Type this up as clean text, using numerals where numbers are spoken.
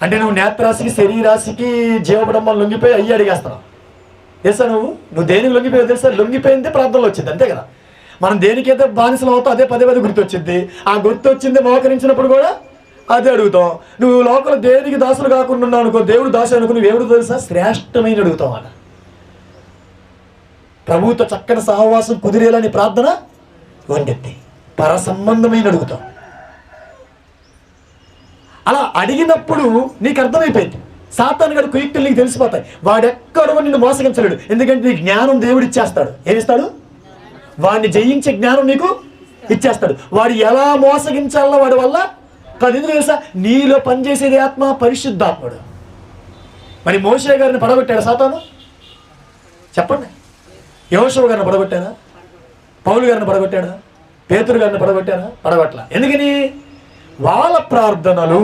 అంటే నువ్వు నేత్రాశికి శరీరాశికి జీవబడంబం లొంగిపోయి అయ్యి అడిగేస్తున్నావు. తెలుసా నువ్వు దేనికి లొంగిపోయావు తెలుసా? లొంగిపోయింది ప్రార్థనలో వచ్చింది, అంతే కదా. మనం దేనికైతే బానిసలు అవుతావు అదే పదే పదే గుర్తు వచ్చింది. ఆ గుర్తు వచ్చింది మోకరించినప్పుడు కూడా అదే అడుగుతావు. నువ్వు లోపల దేనికి దాసులు కాకుండా ఉన్నావు అనుకో, దేవుడు దాసు అనుకో, నువ్వు ఎవడు తెలుసా? శ్రేష్టమైన అడుగుతావు అలా. ప్రభువుతో చక్కని సహవాసం కుదిరేలని ప్రార్థన వండెత్తి పర సంబంధమైన అడుగుతావు. అలా అడిగినప్పుడు నీకు అర్థమైపోయింది. సాతాను గడు కుయుక్తులు నీకు తెలిసిపోతాయి. వాడెక్కడో నిన్ను మోసగించలేడు, ఎందుకంటే నీకు జ్ఞానం దేవుడు ఇచ్చేస్తాడు. ఏమిస్తాడు? వాడిని జయించే జ్ఞానం నీకు ఇచ్చేస్తాడు. వాడు ఎలా మోసగించాలో వాడి వల్ల కాదు. ఎందుకు తెలుసా? నీలో పనిచేసేది ఆత్మ, పరిశుద్ధాత్ముడు. మరి మోషే గారిని పడగొట్టాడు సాతాను? చెప్పండి. యోషువ గారిని పడగొట్టారా? పౌలు గారిని పడగొట్టాడా? పేతురు గారిని పడగొట్టారా? పడగొట్టలా. ఎందుకని? వాళ్ళ ప్రార్థనలు